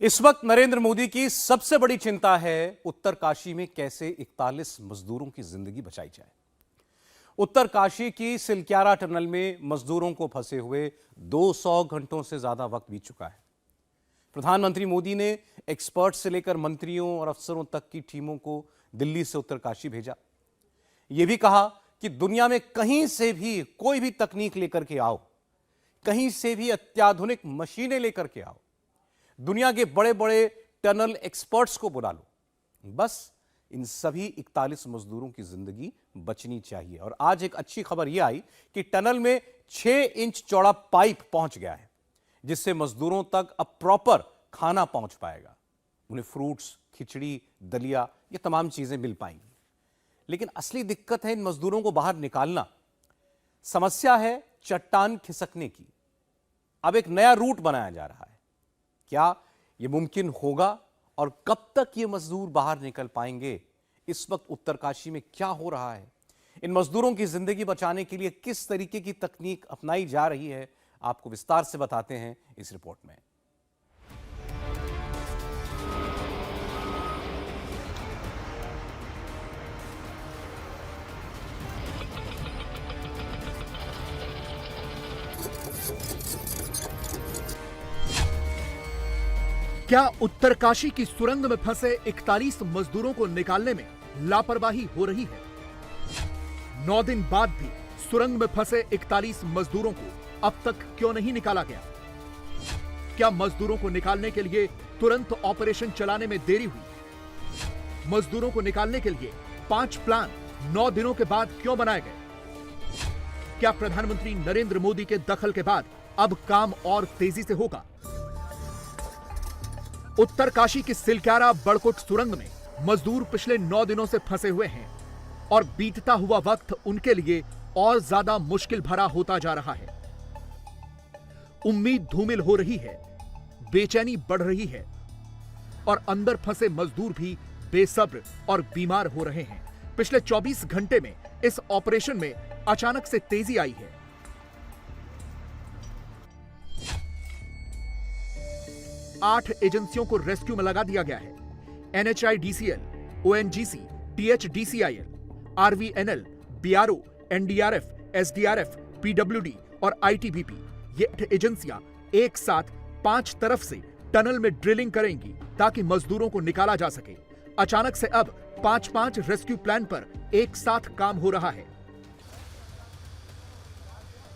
इस वक्त नरेंद्र मोदी की सबसे बड़ी चिंता है उत्तरकाशी में कैसे 41 मजदूरों की जिंदगी बचाई जाए। उत्तरकाशी की सिलक्यारा टनल में मजदूरों को फंसे हुए 200 घंटों से ज्यादा वक्त बीत चुका है। प्रधानमंत्री मोदी ने एक्सपर्ट से लेकर मंत्रियों और अफसरों तक की टीमों को दिल्ली से उत्तरकाशी भेजा। यह भी कहा कि दुनिया में कहीं से भी कोई भी तकनीक लेकर के आओ, कहीं से भी अत्याधुनिक मशीनें लेकर के आओ, दुनिया के बड़े बड़े टनल एक्सपर्ट्स को बुला लो, बस इन सभी 41 मजदूरों की जिंदगी बचनी चाहिए। और आज एक अच्छी खबर यह आई कि टनल में 6 इंच चौड़ा पाइप पहुंच गया है, जिससे मजदूरों तक अब प्रॉपर खाना पहुंच पाएगा। उन्हें फ्रूट्स, खिचड़ी, दलिया, ये तमाम चीजें मिल पाएंगी। लेकिन असली दिक्कत है इन मजदूरों को बाहर निकालना। समस्या है चट्टान खिसकने की। अब एक नया रूट बनाया जा रहा है। क्या यह मुमकिन होगा और कब तक ये मजदूर बाहर निकल पाएंगे? इस वक्त उत्तरकाशी में क्या हो रहा है? इन मजदूरों की जिंदगी बचाने के लिए किस तरीके की तकनीक अपनाई जा रही है, आपको विस्तार से बताते हैं इस रिपोर्ट में। क्या उत्तरकाशी की सुरंग में फंसे 41 मजदूरों को निकालने में लापरवाही हो रही है? 9 दिन बाद भी सुरंग में फंसे 41 मजदूरों को अब तक क्यों नहीं निकाला गया? क्या मजदूरों को निकालने के लिए तुरंत ऑपरेशन चलाने में देरी हुई? मजदूरों को निकालने के लिए 5 प्लान 9 दिनों के बाद क्यों बनाए गए? क्या प्रधानमंत्री नरेंद्र मोदी के दखल के बाद अब काम और तेजी से होगा? उत्तरकाशी की सिलक्यारा बड़कुट सुरंग में मजदूर पिछले 9 दिनों से फंसे हुए हैं और बीतता हुआ वक्त उनके लिए और ज्यादा मुश्किल भरा होता जा रहा है। उम्मीद धूमिल हो रही है, बेचैनी बढ़ रही है और अंदर फंसे मजदूर भी बेसब्र और बीमार हो रहे हैं। पिछले 24 घंटे में इस ऑपरेशन में अचानक से तेजी आई है। 8 एजेंसियों को रेस्क्यू में लगा दिया गया है। NHIDCL, ONGC, THDCIL, RVNL, BRO, NDRF, SDRF, PWD और ITBP ये 8 एजेंसियां एक साथ 5 तरफ से टनल में ड्रिलिंग करेंगी ताकि मजदूरों को निकाला जा सके। अचानक से अब 5-5 रेस्क्यू प्लान पर एक साथ काम हो रहा है।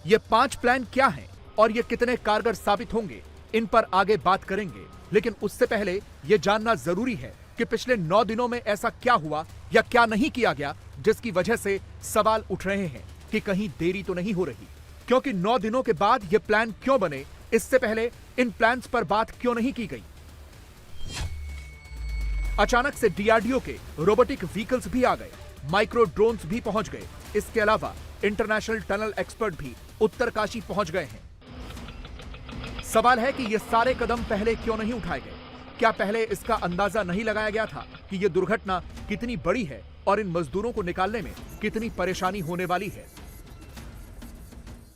ये 5 प्लान क्या हैं और ये कितने कारगर साबित होंगे, इन पर आगे बात करेंगे। लेकिन उससे पहले यह जानना जरूरी है कि पिछले 9 दिनों में ऐसा क्या हुआ या क्या नहीं किया गया जिसकी वजह से सवाल उठ रहे हैं कि कहीं देरी तो नहीं हो रही। क्योंकि 9 दिनों के बाद ये प्लान क्यों बने, इससे पहले इन प्लान्स पर बात क्यों नहीं की गई? अचानक से DRDO के रोबोटिक व्हीकल्स भी आ गए, माइक्रो ड्रोन्स भी पहुंच गए। इसके अलावा इंटरनेशनल टनल एक्सपर्ट भी उत्तरकाशी पहुंच गए हैं। सवाल है कि ये सारे कदम पहले क्यों नहीं उठाए गए? क्या पहले इसका अंदाजा नहीं लगाया गया था कि यह दुर्घटना कितनी बड़ी है और इन मजदूरों को निकालने में कितनी परेशानी होने वाली है?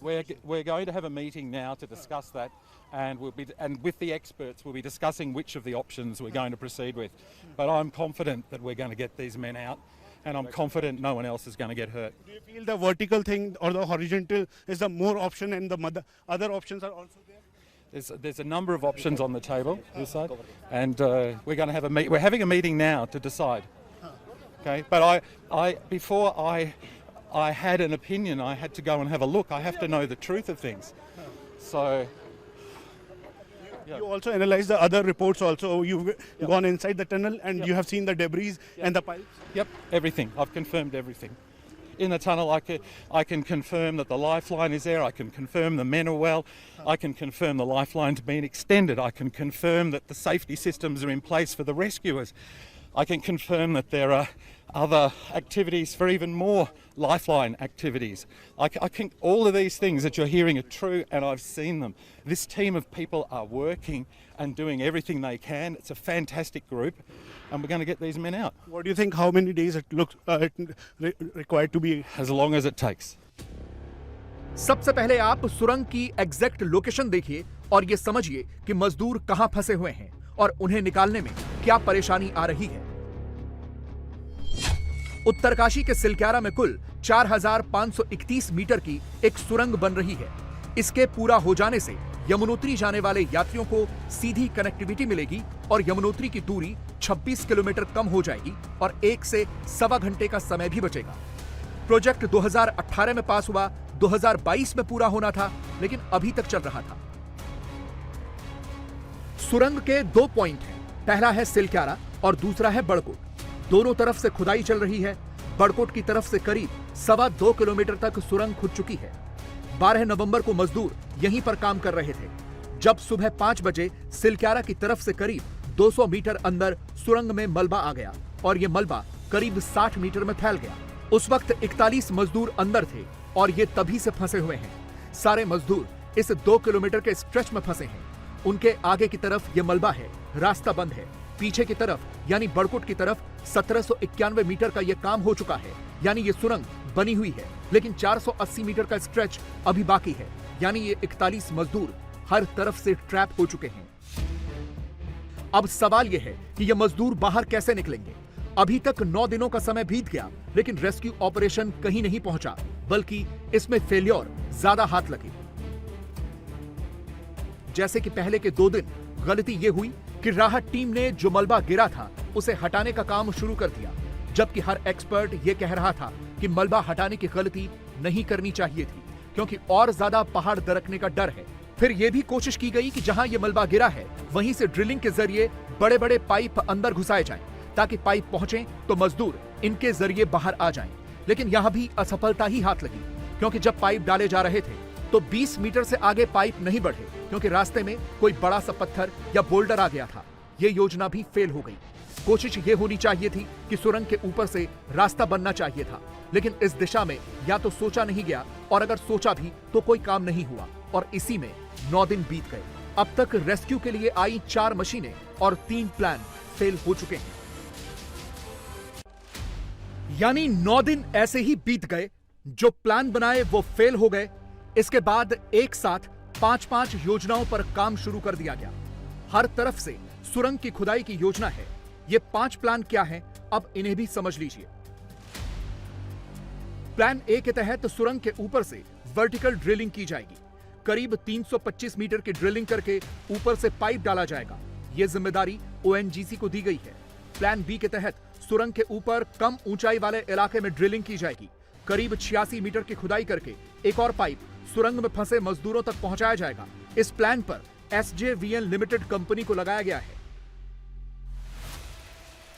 We're going to have a meeting now to discuss that, and with the experts we'll be discussing which of the options we're going to proceed with. But I'm confident that we're going to get these men out, and I'm confident no one else is going to get hurt. Do you feel the vertical thing or the horizontal is the more option and the other options are also there? There's a number of options on the table this side, and we're going to have we're having a meeting now to decide. Okay, but before I had an opinion, I had to go and have a look. I have to know the truth of things. So you also analyze the other reports also. You've gone inside the tunnel and you have seen the debris and the pipes. Yep, everything. I've confirmed everything. In the tunnel, I can confirm that the lifeline is there. I can confirm the men are well. I can confirm the lifeline's been extended. I can confirm that the safety systems are in place for the rescuers. I can confirm that there are other activities for even more lifeline activities. I think all of these things that you're hearing are true, and I've seen them. This team of people are working and doing everything they can. It's a fantastic group, and we're going to get these men out. What do you think, how many days it looks required to be? As long as it takes. सबसे पहले आप सुरंग की exact location देखिए और ये समझिए कि मजदूर कहां फंसे हुए हैं और उन्हें निकालने में क्या परेशानी आ रही है। उत्तरकाशी के सिलक्यारा में कुल 4,531 मीटर की एक सुरंग बन रही है। इसके पूरा हो जाने से यमुनोत्री जाने वाले यात्रियों को सीधी कनेक्टिविटी मिलेगी और यमुनोत्री की दूरी 26 किलोमीटर कम हो जाएगी और 1 से सवा घंटे का समय भी बचेगा। प्रोजेक्ट 2018 में पास हुआ, 2022 में पूरा होना था, लेकिन अभी तक चल रहा था। सुरंग के 2 पॉइंट हैं, पहला है सिलक्यारा और दूसरा है बड़कोट। दोनों तरफ से खुदाई चल रही है। बड़कोट की तरफ से करीब 2.25 किलोमीटर तक सुरंग खुद चुकी है। 12 नवंबर को मजदूर यहीं पर काम कर रहे थे जब सुबह 5 बजे सिलक्यारा की तरफ से करीब 200 मीटर अंदर सुरंग में मलबा आ गया और यह मलबा करीब 60 मीटर में फैल गया। उस वक्त 41 मजदूर अंदर थे और ये तभी से फंसे हुए हैं। सारे मजदूर इस 2 किलोमीटर के स्ट्रेच में फंसे हैं। उनके आगे की तरफ ये मलबा है, रास्ता बंद है। पीछे की तरफ यानी बड़कोट की तरफ 1791 मीटर का यह काम हो चुका है, यानी ये सुरंग बनी हुई है, लेकिन 480 मीटर का स्ट्रेच अभी बाकी है, यानी ये 41 मजदूर हर तरफ से ट्रैप हो चुके हैं। अब सवाल यह है कि ये मजदूर बाहर कैसे निकलेंगे। अभी तक 9 दिनों का समय बीत गया, लेकिन रेस्क्यू ऑपरेशन कहीं नहीं पहुंचा, बल्कि इसमें फेल्योर ज्यादा हाथ लगे। जैसे कि पहले के 2 दिन गलती यह हुई कि राहत टीम ने जो मलबा गिरा था उसे हटाने का काम शुरू कर दिया, जबकि हर एक्सपर्ट यह कह रहा था कि मलबा हटाने की गलती नहीं करनी चाहिए थी, क्योंकि और ज्यादा पहाड़ दरकने का डर है। फिर यह भी कोशिश की गई कि जहां यह मलबा गिरा है वहीं से ड्रिलिंग के जरिए बड़े बड़े पाइप अंदर घुसाए जाएं, ताकि पाइप पहुंचे तो मजदूर इनके जरिए बाहर आ जाएं। लेकिन यहां भी असफलता ही हाथ लगी, क्योंकि जब पाइप डाले जा रहे थे तो 20 मीटर से आगे पाइप नहीं बढ़े, क्योंकि रास्ते में कोई बड़ा सा पत्थर या बोल्डर आ गया था। यह योजना भी फेल हो गई। कोशिश यह होनी चाहिए थी कि सुरंग के ऊपर से रास्ता बनना चाहिए था, लेकिन इस दिशा में या तो सोचा नहीं गया, और अगर सोचा भी तो कोई काम नहीं हुआ, और इसी में 9 दिन बीत गए। अब तक रेस्क्यू के लिए आई 4 मशीनें और 3 प्लान फेल हो चुके हैं। यानी 9 दिन ऐसे ही बीत गए, जो प्लान बनाए वो फेल हो गए। इसके बाद एक साथ 5-5 योजनाओं पर काम शुरू कर दिया गया। हर तरफ से सुरंग की खुदाई की योजना है। ये 5 प्लान क्या हैं, अब इन्हें भी समझ लीजिए। प्लान ए के तहत सुरंग के ऊपर से वर्टिकल ड्रिलिंग की जाएगी। करीब 325 मीटर की ड्रिलिंग करके ऊपर से पाइप डाला जाएगा। यह जिम्मेदारी ओएनजीसी को दी गई है। प्लान बी के तहत सुरंग के ऊपर कम ऊंचाई वाले इलाके में ड्रिलिंग की जाएगी। करीब 86 मीटर की खुदाई करके एक और पाइप सुरंग में फंसे मजदूरों तक पहुंचाया जाएगा। इस प्लान पर SJVN लिमिटेड कंपनी को लगाया गया है।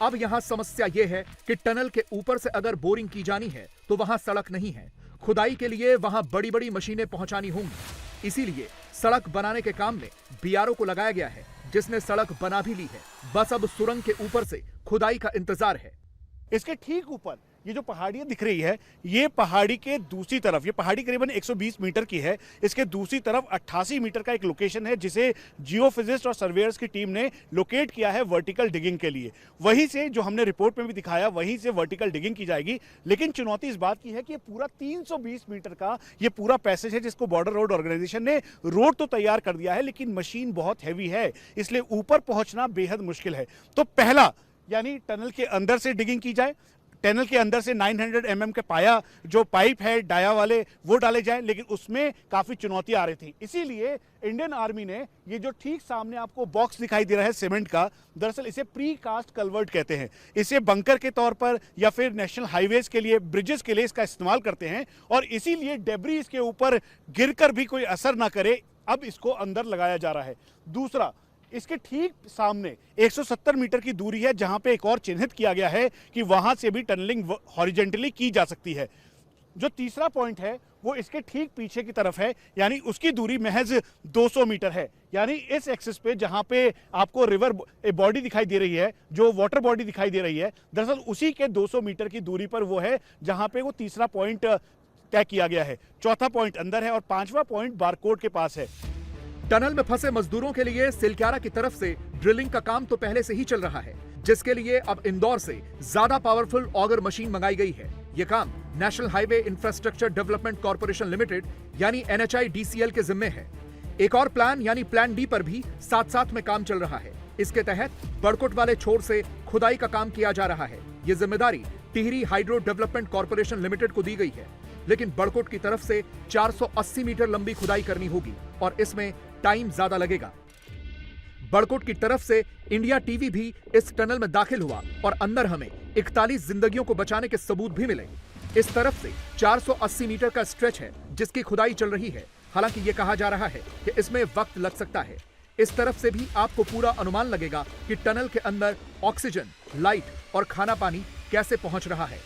अब यहां समस्या यह है कि टनल के ऊपर से अगर बोरिंग की जानी है तो वहां सड़क नहीं है। खुदाई के लिए वहां बड़ी बड़ी मशीनें पहुंचानी होंगी। इसीलिए सड़क बनाने के काम में BRO को लगाया गया है, जिसने सड़क बना भी ली है। बस अब सुरंग के ऊपर से खुदाई का इंतजार है। इसके ठीक ऊपर ये जो पहाड़ियाँ दिख रही है, ये पहाड़ी के दूसरी तरफ, ये पहाड़ी करीबन 120 मीटर की है। इसके दूसरी तरफ 88 मीटर का एक लोकेशन है, जिसे जियोफिजिस्ट और सर्वेयर्स की टीम ने लोकेट किया है वर्टिकल डिगिंग के लिए। वहीं से, जो हमने रिपोर्ट में भी दिखाया, वहीं से वर्टिकल डिगिंग की जाएगी। लेकिन चुनौती इस बात की है कि ये पूरा 320 मीटर का ये पूरा पैसेज है, जिसको बॉर्डर रोड ऑर्गेनाइजेशन ने रोड तो तैयार कर दिया है, लेकिन मशीन बहुत हैवी है, इसलिए ऊपर पहुंचना बेहद मुश्किल है। तो पहला, यानी टनल के अंदर से डिगिंग की जाए। टनल के अंदर से 900 mm के पाया जो पाइप है डाया वाले, वो डाले जाए, लेकिन उसमें काफी चुनौतियां आ रही थी। इसीलिए इंडियन आर्मी ने ये जो ठीक सामने आपको बॉक्स दिखाई दे रहा है सीमेंट का, दरअसल इसे प्री कास्ट कल्वर्ट कहते हैं। इसे बंकर के तौर पर या फिर नेशनल हाईवेज के लिए, ब्रिजेस के लिए इसका इस्तेमाल करते हैं, और इसीलिए डेब्री इसके ऊपर गिरकर भी कोई असर ना करे, अब इसको अंदर लगाया जा रहा है। दूसरा, इसके ठीक सामने 170 मीटर की दूरी है, जहां पे एक और चिन्हित किया गया है कि वहां से भी टनलिंग हॉरिजेंटली की जा सकती है। जो तीसरा पॉइंट है वो इसके ठीक पीछे की तरफ है, यानी उसकी दूरी महज 200 मीटर है। यानी इस एक्सिस पे जहां पे आपको रिवर बॉडी दिखाई दे रही है, जो वाटर बॉडी दिखाई दे रही है, दरअसल उसी के 200 मीटर की दूरी पर वो है जहां पे वो तीसरा पॉइंट तय किया गया है। चौथा पॉइंट अंदर है और 5वां पॉइंट बारकोड के पास है। टनल में फंसे मजदूरों के लिए सिलक्यारा की तरफ से ड्रिलिंग का काम तो पहले से ही चल रहा है, जिसके लिए अब इंदौर से ज्यादा पावरफुल ऑगर मशीन मंगाई गई है। यह काम national highway infrastructure development corporation limited यानी NHIDCL के जिम्मे है। एक और प्लान यानी प्लान डी पर भी साथ साथ में काम चल रहा है। इसके तहत बड़कोट वाले छोर से खुदाई का काम किया जा रहा है। ये जिम्मेदारी Tehri hydro development corporation limited को दी गई है, लेकिन बड़कोट की तरफ से 480 मीटर लंबी खुदाई करनी होगी और इसमें टाइम ज्यादा लगेगा। बड़कोट की तरफ से इंडिया टीवी भी इस टनल में दाखिल हुआ और अंदर हमें 41 जिंदगियों को बचाने के सबूत भी मिले। इस तरफ से 480 मीटर का स्ट्रेच है जिसकी खुदाई चल रही है। हालांकि ये कहा जा रहा है कि इसमें वक्त लग सकता है। इस तरफ से भी आपको पूरा अनुमान लगेगा कि टनल के अंदर ऑक्सीजन, लाइट और खाना पानी कैसे पहुंच रहा है।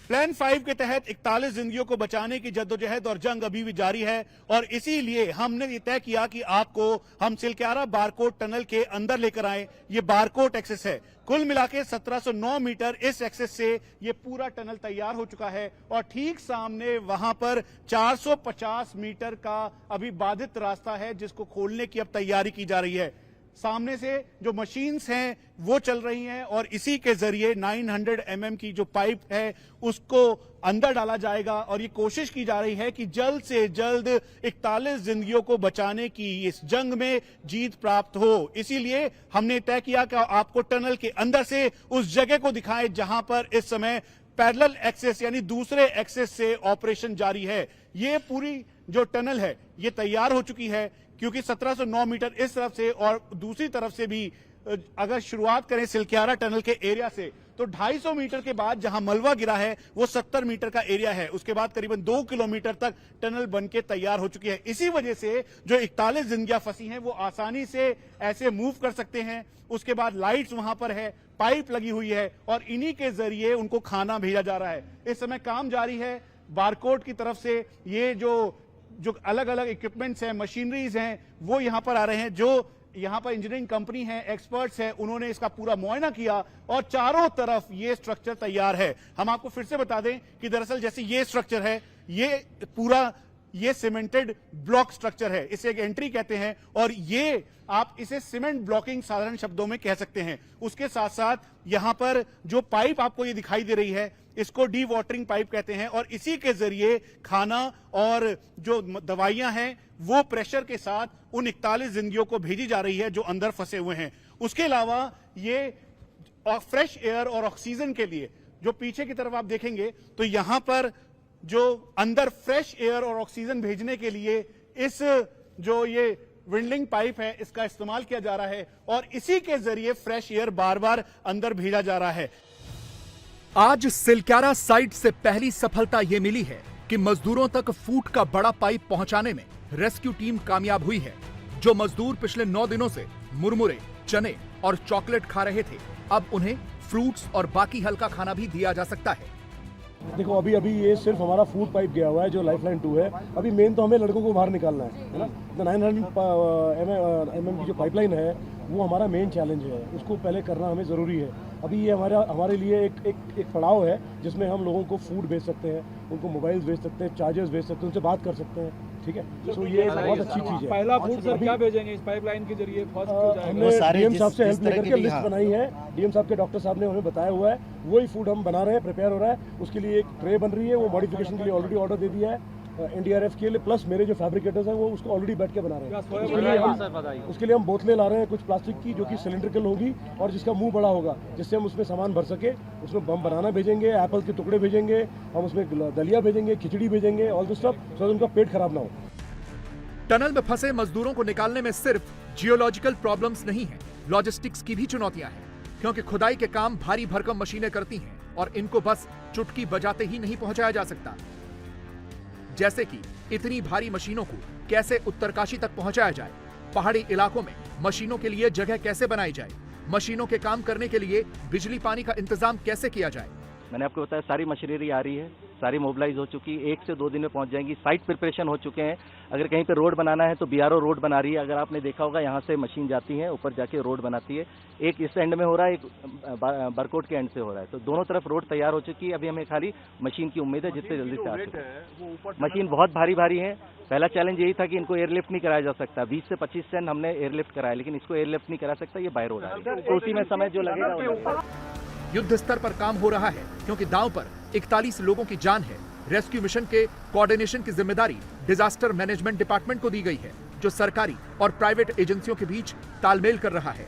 प्लान 5 के तहत 41 जिंदगियों को बचाने की जद्दोजहद और जंग अभी भी जारी है और इसीलिए हमने ये तय किया कि आपको हम सिलक्यारा बारकोट टनल के अंदर लेकर आए। ये बारकोट एक्सेस है। कुल मिला के 1709 मीटर इस एक्सेस से ये पूरा टनल तैयार हो चुका है और ठीक सामने वहां पर 450 मीटर का अभी बाधित रास्ता है जिसको खोलने की अब तैयारी की जा रही है। सामने से जो मशीन्स हैं वो चल रही हैं और इसी के जरिए 900 mm की जो पाइप है उसको अंदर डाला जाएगा और ये कोशिश की जा रही है कि जल्द से जल्द 41 जिंदगियों को बचाने की इस जंग में जीत प्राप्त हो। इसीलिए हमने तय किया कि आपको टनल के अंदर से उस जगह को दिखाएं जहां पर इस समय पैरेलल एक्सेस यानी दूसरे एक्सेस से ऑपरेशन जारी है। ये पूरी जो टनल है ये तैयार हो चुकी है क्योंकि 1709 मीटर इस तरफ से और दूसरी तरफ से भी अगर शुरुआत करें सिलक्यारा टनल के एरिया से तो 250 मीटर के बाद जहां मलबा गिरा है वो 70 मीटर का एरिया है। उसके बाद करीबन 2 किलोमीटर तक टनल बनके तैयार हो चुकी है। इसी वजह से जो 41 जिंदगियां फंसी हैं वो आसानी से ऐसे मूव कर सकते हैं। उसके बाद लाइट्स वहां पर है, पाइप लगी हुई है और इन्हीं के जरिए उनको खाना भेजा जा रहा है। इस समय काम जारी है। बारकोट की तरफ से ये जो अलग अलग इक्विपमेंट्स हैं, मशीनरीज हैं, वो यहां पर आ रहे हैं। जो यहां पर इंजीनियरिंग कंपनी है, एक्सपर्ट्स हैं, उन्होंने इसका पूरा मुआयना किया और चारों तरफ ये स्ट्रक्चर तैयार है। हम आपको फिर से बता दें कि दरअसल जैसे ये स्ट्रक्चर है ये पूरा ये सीमेंटेड ब्लॉक स्ट्रक्चर है, इसे एक एंट्री कहते हैं और ये आप इसे सीमेंट ब्लॉकिंग साधारण शब्दों में कह सकते हैं। उसके साथ साथ यहां पर जो पाइप आपको ये दिखाई दे रही है इसको डी वाटरिंग पाइप कहते हैं और इसी के जरिए खाना और जो दवाइयां हैं वो प्रेशर के साथ उन 41 जिंदगियों को भेजी जा रही है जो अंदर फंसे हुए हैं। उसके अलावा ये फ्रेश एयर और ऑक्सीजन के लिए जो पीछे की तरफ आप देखेंगे तो यहां पर जो अंदर फ्रेश एयर और ऑक्सीजन भेजने के लिए इस जो ये विंडलिंग पाइप है इसका इस्तेमाल किया जा रहा है और इसी के जरिए फ्रेश एयर बार बार अंदर भेजा जा रहा है। आज सिलक्यारा साइट से पहली सफलता यह मिली है कि मजदूरों तक फूट का बड़ा पाइप पहुंचाने में रेस्क्यू टीम कामयाब हुई है। जो मजदूर पिछले 9 दिनों से मुरमुरे, चने और चॉकलेट खा रहे थे, अब उन्हें फ्रूट्स और बाकी हल्का खाना भी दिया जा सकता है। देखो अभी ये सिर्फ हमारा फूड पाइप गया हुआ है जो लाइफलाइन 2 है। अभी मेन तो हमें लड़कों को बाहर निकालना है ना। तो 900 mm की जो पाइपलाइन है वो हमारा मेन चैलेंज है, उसको पहले करना हमें ज़रूरी है। अभी ये हमारे लिए एक पड़ाव है जिसमें हम लोगों को फूड भेज सकते हैं, उनको मोबाइल्स भेज सकते हैं, चार्जर्स भेज सकते हैं, उनसे बात कर सकते हैं। ठीक है, तो ये बहुत अच्छी चीज़ है। पहला फूड सर क्या भेजेंगे इस पाइपलाइन के जरिए? हमने डीएम साहब से हेल्प लेकर के लिस्ट बनाई है। डीएम साहब के डॉक्टर साहब ने हमें बताया हुआ है, वही फूड हम बना रहे हैं, प्रिपेयर हो रहा है। उसके लिए एक ट्रे बन रही है, वो मॉडिफिकेशन के लिए ऑलरेडी ऑर्डर दे दिया है एनडीआरएफ के लिए, प्लस मेरे जो फैब्रिकेटर्स हैं वो उसको ऑलरेडी बैठ के बना रहे हैं। उसके लिए हम बोतलें ला रहे हैं कुछ प्लास्टिक की जो कि सिलेंड्रिकल होगी और जिसका मुंह बड़ा होगा, जिससे हम उसमें सामान भर सके। उसमें हम बनाना भेजेंगे, एप्पल के टुकड़े भेजेंगे, हम उसमें दलिया भेजेंगे, खिचड़ी भेजेंगे, ऑल दिस स्टफ सो उनका पेट खराब ना हो। टनल में फंसे मजदूरों को निकालने में सिर्फ जियोलॉजिकल प्रॉब्लम्स नहीं है, लॉजिस्टिक्स की भी चुनौतियां हैं, क्योंकि खुदाई के काम भारी भरकम मशीनें करती हैं और इनको बस चुटकी बजाते ही नहीं पहुंचाया जा सकता। जैसे कि इतनी भारी मशीनों को कैसे उत्तरकाशी तक पहुंचाया जाए, पहाड़ी इलाकों में मशीनों के लिए जगह कैसे बनाई जाए, मशीनों के काम करने के लिए बिजली पानी का इंतजाम कैसे किया जाए। मैंने आपको बताया सारी मशीनरी आ रही है, सारी मोबिलाइज हो चुकी है, 1 से 2 दिन में पहुंच जाएंगी। साइट प्रिपरेशन हो चुके हैं। अगर कहीं पे रोड बनाना है तो बीआरओ रोड बना रही है। अगर आपने देखा होगा यहाँ से मशीन जाती है, ऊपर जाके रोड बनाती है। एक इस एंड में हो रहा है, एक बरकोट के एंड से हो रहा है, तो दोनों तरफ रोड तैयार हो चुकी है। अभी हमें खाली मशीन की उम्मीद है जितने जल्दी से आ सके। मशीन बहुत भारी भारी है। पहला चैलेंज यही था कि इनको एयरलिफ्ट नहीं कराया जा सकता। 20 से 25 टन हमने एयरलिफ्ट कराया, लेकिन इसको एयरलिफ्ट नहीं करा सकता, ये बाय रोड आ रही है, तो उसी में समय जो लगेगा। युद्ध स्तर पर काम हो रहा है क्योंकि दांव पर 41 लोगों की जान है। रेस्क्यू मिशन के कोऑर्डिनेशन की जिम्मेदारी डिजास्टर मैनेजमेंट डिपार्टमेंट को दी गई है, जो सरकारी और प्राइवेट एजेंसियों के बीच तालमेल कर रहा है।